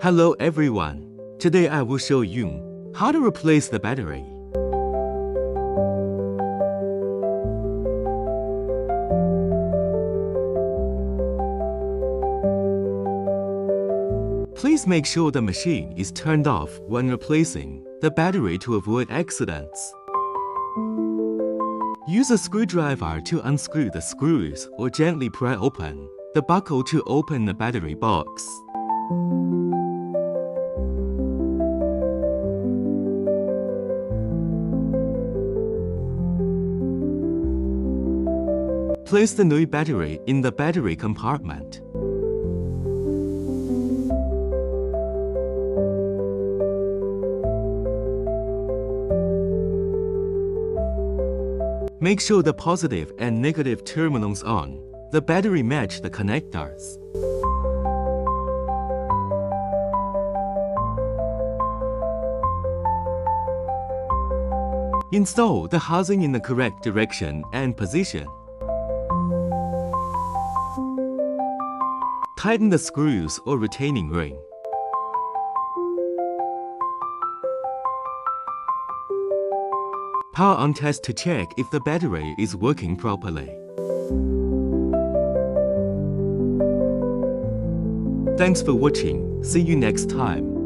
Hello everyone. Today I will show you how to replace the battery. Please make sure the machine is turned off when replacing the battery to avoid accidents. Use a screwdriver to unscrew the screws or gently pry open the buckle to open the battery box. Place the new battery in the battery compartment. Make sure the positive and negative terminals on the battery match the connectors. Install the housing in the correct direction and position. Tighten the screws or retaining ring. Power on test to check if the battery is working properly. Thanks for watching. See you next time.